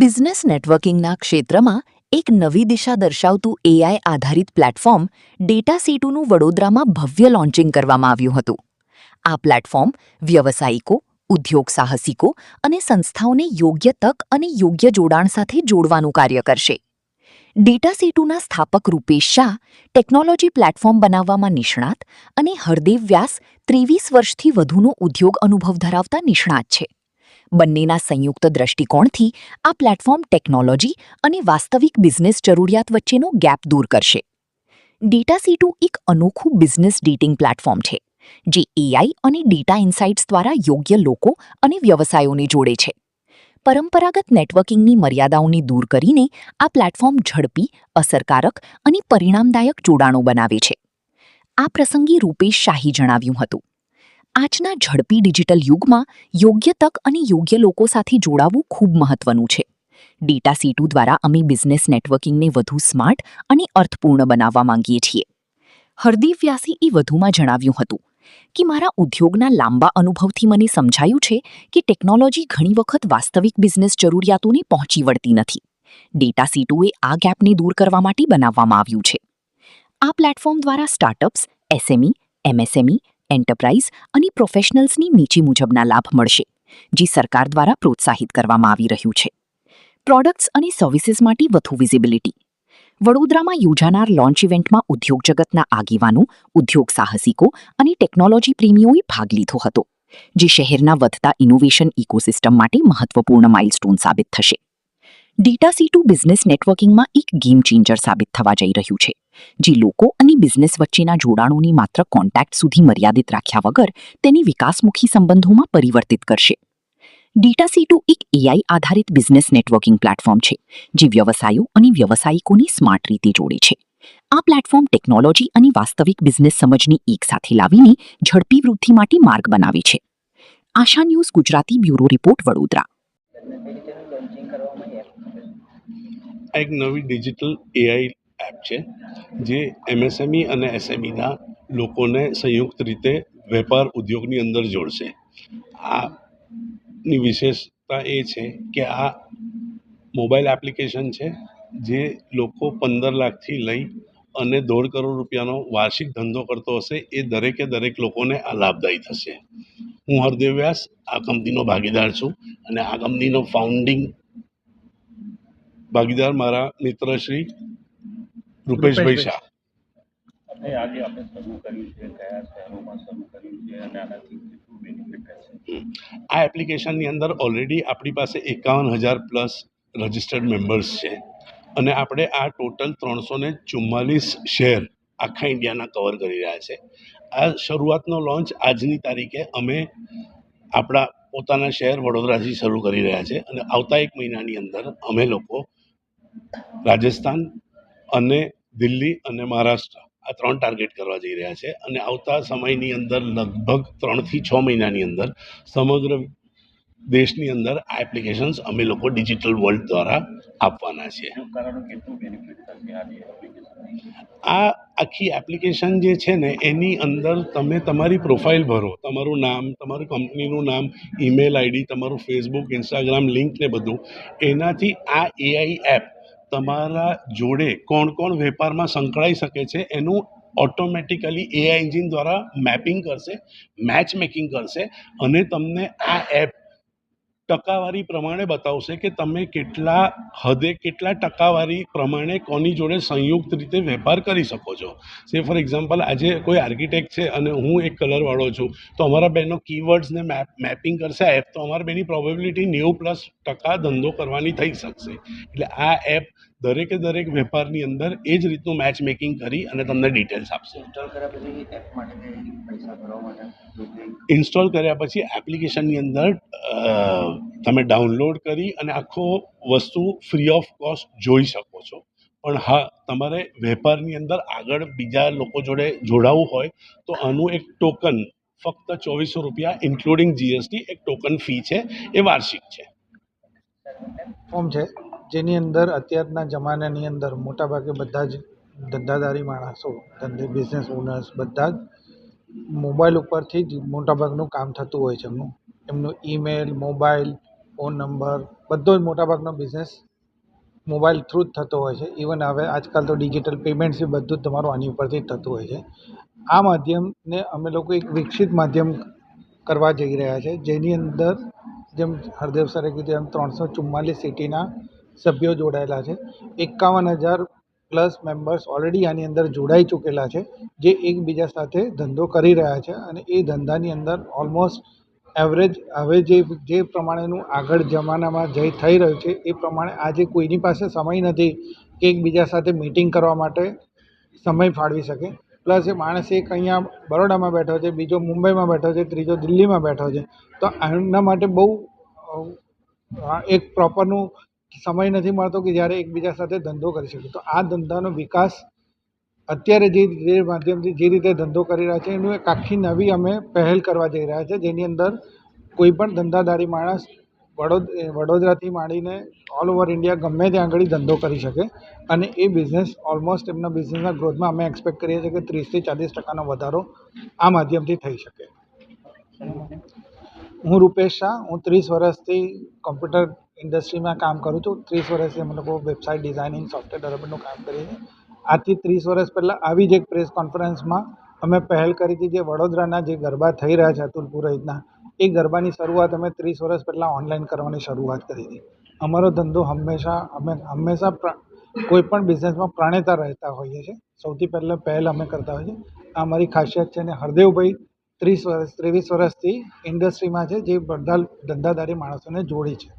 Business નેટવર્કિંગના ક્ષેત્રમાં એક નવી દિશા દર્શાવતું એઆઈ આધારિત પ્લેટફોર્મ ડેટાસી2નું વડોદરામાં ભવ્ય લોન્ચિંગ કરવામાં આવ્યું હતું. આ પ્લેટફોર્મ વ્યવસાયિકો, ઉદ્યોગ સાહસિકો અને સંસ્થાઓને યોગ્ય તક અને યોગ્ય જોડાણ સાથે જોડવાનું કાર્ય કરશે. ડેટાસી2ના સ્થાપક રૂપેશ શાહ ટેકનોલોજી પ્લેટફોર્મ બનાવવામાં નિષ્ણાત અને હરદેવ વ્યાસ 23 વર્ષથી વધુનો ઉદ્યોગ અનુભવ ધરાવતા નિષ્ણાત છે. બંનેના સંયુક્ત દ્રષ્ટિકોણથી આ પ્લેટફોર્મ ટેકનોલોજી અને વાસ્તવિક બિઝનેસ જરૂરિયાત વચ્ચેનો ગેપ દૂર કરશે. ડેટાસી2 એક અનોખું બિઝનેસ ડેટિંગ પ્લેટફોર્મ છે, જે એઆઈ અને ડેટા ઇન્સાઇટ્સ દ્વારા યોગ્ય લોકો અને વ્યવસાયોને જોડે છે. પરંપરાગત નેટવર્કિંગની મર્યાદાઓને દૂર કરીને આ પ્લેટફોર્મ ઝડપી, અસરકારક અને પરિણામદાયક જોડાણો બનાવે છે. આ પ્રસંગે રૂપેશ શાહે જણાવ્યું હતું, આજના ઝડપી ડિજિટલ યુગમાં યોગ્ય તક અને યોગ્ય લોકો સાથે જોડાવું ખૂબ મહત્વનું છે. ડેટાસી2 દ્વારા અમે બિઝનેસ નેટવર્કિંગને વધુ સ્માર્ટ અને અર્થપૂર્ણ બનાવવા માંગીએ છીએ. હરદીપ વ્યાસીએ વધુમાં જણાવ્યું હતું કે મારા ઉદ્યોગના લાંબા અનુભવથી મને સમજાયું છે કે ટેકનોલોજી ઘણી વખત વાસ્તવિક બિઝનેસ જરૂરિયાતોને પહોંચી વળતી નથી. ડેટાસી2એ આ ગેપને દૂર કરવા માટે બનાવવામાં આવ્યું છે. આ પ્લેટફોર્મ દ્વારા સ્ટાર્ટઅપ્સ, એસએમઈ, એમએસએમઈ, એન્ટરપ્રાઇઝ અને પ્રોફેશનલ્સની નીચે મુજબના લાભ મળશે, જે સરકાર દ્વારા પ્રોત્સાહિત કરવામાં આવી રહ્યું છે. પ્રોડક્ટ્સ અને સર્વિસીસ માટે વધુ વિઝિબિલિટી. વડોદરામાં યોજાનાર લોન્ચ ઇવેન્ટમાં ઉદ્યોગ જગતના આગેવાનો, ઉદ્યોગ સાહસિકો અને ટેકનોલોજી પ્રેમીઓએ ભાગ લીધો હતો, જે શહેરના વધતા ઇનોવેશન ઇકોસિસ્ટમ માટે મહત્વપૂર્ણ માઇલસ્ટોન સાબિત થશે. ડેટાસી2 બિઝનેસ નેટવર્કિંગમાં એક ગેમ ચેન્જર સાબિત થવા જઈ રહ્યું છે, જે લોકો અને બિઝનેસ વચ્ચેના જોડાણોની માત્ર કોન્ટેક્ટ સુધી મર્યાદિત રાખ્યા વગર તેની વિકાસમુખી સંબંધોમાં પરિવર્તિત કરશે. ડેટાસી2 એક એઆઈ આધારિત બિઝનેસ નેટવર્કિંગ પ્લેટફોર્મ છે, જે વ્યવસાયો અને વ્યવસાયિકોને સ્માર્ટ રીતે જોડે છે. આ પ્લેટફોર્મ ટેકનોલોજી અને વાસ્તવિક બિઝનેસ સમજને એકસાથે લાવીને ઝડપી વૃદ્ધિ માટે માર્ગ બનાવે છે. Asha news Gujarati bureau report, Vadodara. આ એક નવી ડિજિટલ એઆઈ એપ છે, જે એમએસએમઈ અને એસએમઈના લોકોને સંયુક્ત રીતે વેપાર ઉદ્યોગની અંદર જોડશે. આની વિશેષતા એ છે કે આ મોબાઈલ એપ્લિકેશન છે, જે લોકો 15 લાખથી લઈ અને 1.5 કરોડ રૂપિયાનો વાર્ષિક ધંધો કરતો હશે એ દરેક લોકોને આ લાભદાયી થશે. હું હરદેવ વ્યાસ આ કંપનીનો ભાગીદાર છું અને આ કંપનીનો ફાઉન્ડિંગ ભાગીદાર મારા મિત્ર શ્રી રૂપેશભાઈ શાહ. આ એપ્લિકેશનની અંદર ઓલરેડી આપણી પાસે 51,000+ રજિસ્ટર્ડ મેમ્બર્સ છે અને આપણે આ ટોટલ 344 શહેર આખા ઇન્ડિયાના કવર કરી રહ્યા છે. આ શરૂઆતનો લોન્ચ આજની તારીખે અમે આપણા પોતાના શહેર વડોદરાથી શરૂ કરી રહ્યા છે અને આવતા 1 મહિનાની અંદર અમે લોકો રાજસ્થાન અને દિલ્હી અને મહારાષ્ટ્ર આ 3 ટાર્ગેટ કરવા જઈ રહ્યા છે અને આવતા સમયની અંદર લગભગ 3 થી 6 મહિનાની અંદર સમગ્ર દેશની અંદર આ એપ્લિકેશન્સ અમે લોકો ડિજિટલ વર્લ્ડ દ્વારા આપવાના છે. આ આખી એપ્લિકેશન જે છે ને, એની અંદર તમે તમારી પ્રોફાઇલ ભરો, તમારું નામ, તમારું કંપનીનું નામ, ઈમેલ આઈડી, તમારું ફેસબુક, ઇન્સ્ટાગ્રામ લિંક ને બધું, એનાથી આ એઆઈ એપ તમારા જોડે કોણ વેપારમાં સંકળાઈ શકે છે એનું ઓટોમેટિકલી એઆઈ એન્જિન દ્વારા મેપિંગ કરશે, મેચ મેકિંગ કરશે અને તમને આ એપ ટકાવારી પ્રમાણે બતાવશે કે તમે કેટલા હદે, કેટલા ટકાવારી પ્રમાણે કોની જોડે સંયુક્ત રીતે વેપાર કરી શકો છો. સે ફોર એક્ઝામ્પલ, આજે કોઈ આર્કિટેક્ટ છે અને હું એક કલરવાળો છું, તો અમારા બેનો કીવર્ડ્સને મેપિંગ કરશે આ એપ, તો અમારા બેની પ્રોબેબિલિટી 90+% ધંધો કરવાની થઈ શકશે. એટલે આ એપ દરેક વેપારની અંદર એ જ રીતનું મેચ મેકિંગ કરી અને તમને ડિટેલ્સ આપશે. ઇન્સ્ટોલ કર્યા પછી એપ્લિકેશનની અંદર તમે ડાઉનલોડ કરી અને આખો વસ્તુ ફ્રી ઓફ કોસ્ટ જોઈ શકો છો. પણ હા, તમારે વેપારની અંદર આગળ બીજા લોકો જોડે જોડાવવું હોય તો આનું એક ટોકન ફક્ત 2400 રૂપિયા ઇન્ક્લુડિંગ જીએસટી એક ટોકન ફી છે, એ વાર્ષિક છે. ફોર્મ છે જેની અંદર અત્યારના જમાનાની અંદર મોટાભાગે બધા જ ધંધાદારી માણસો, બિઝનેસ ઓનર્સ બધા જ મોબાઈલ ઉપરથી જ મોટાભાગનું કામ થતું હોય છે. એમનું ઈમેલ, મોબાઈલ, ફોન નંબર બધો જ મોટાભાગનો બિઝનેસ મોબાઈલ થ્રુ જ થતો હોય છે. ઇવન હવે આજકાલ તો ડિજિટલ પેમેન્ટ્સ બી બધું જ તમારું આની ઉપરથી જ થતું હોય છે. આ માધ્યમને અમે લોકો એક વિકસિત માધ્યમ કરવા જઈ રહ્યા છે, જેની અંદર જેમ હરદેવ સરે કીધું એમ 344 સિટીના સભ્યો જોડાયેલા છે. 51,000 પ્લસ મેમ્બર્સ ઓલરેડી આની અંદર જોડાઈ ચૂકેલા છે, જે એકબીજા સાથે ધંધો કરી રહ્યા છે. અને એ ધંધાની અંદર ઓલમોસ્ટ એવરેજ હવે જે પ્રમાણેનું આગળ જમાનામાં જે થઈ રહ્યું છે એ પ્રમાણે આજે કોઈની પાસે સમય નથી કે એકબીજા સાથે મીટિંગ કરવા માટે સમય ફાળવી શકે. પ્લસ એ માણસ એક અહીંયા બરોડામાં બેઠો છે, બીજો મુંબઈમાં બેઠો છે, ત્રીજો દિલ્હીમાં બેઠો છે. તો એમના માટે બહુ એક પ્રોપરનું સમય નથી મળતો કે જ્યારે એકબીજા સાથે ધંધો કરી શકે. તો આ ધંધાનો વિકાસ અત્યારે જે માધ્યમથી જે રીતે ધંધો કરી રહ્યા છે એનું એક આખી નવી અમે પહેલ કરવા જઈ રહ્યા છે, જેની અંદર કોઈ પણ ધંધાદારી માણસ વડોદરાથી માંડીને ઓલ ઓવર ઇન્ડિયા ગમે ત્યાં આગળ ધંધો કરી શકે. અને એ બિઝનેસ ઓલમોસ્ટ એમના બિઝનેસના ગ્રોથમાં અમે એક્સપેક્ટ કરીએ છીએ કે 30 થી 40% વધારો આ માધ્યમથી થઈ શકે. હું રૂપેશ શાહ, હું 30 વર્ષથી કોમ્પ્યુટર ઇન્ડસ્ટ્રીમાં કામ કરું છું. 30 વર્ષથી અમે લોકો વેબસાઇટ ડિઝાઇનિંગ, સોફ્ટવેર ડેવલપમેન્ટનું કામ કરીએ છીએ. આજથી 30 વર્ષ પહેલાં આવી જ એક પ્રેસ કોન્ફરન્સમાં અમે પહેલ કરી હતી, જે વડોદરાના જે ગરબા થઈ રહ્યા છે અતુલ પુરોહિતના, એ ગરબાની શરૂઆત અમે 30 વર્ષ પહેલાં ઓનલાઈન કરવાની શરૂઆત કરી હતી. અમારો ધંધો હંમેશા કોઈ પણ બિઝનેસમાં પ્રણેતા રહેતા હોઈએ છીએ. સૌથી પહેલ અમે કરતા હોઈએ છીએ. આ અમારી ખાસિયત છે. અને હરદેવભાઈ 23 વર્ષથી ઇન્ડસ્ટ્રીમાં છે, જે બધા ધંધાદારી માણસોને જોડી છે.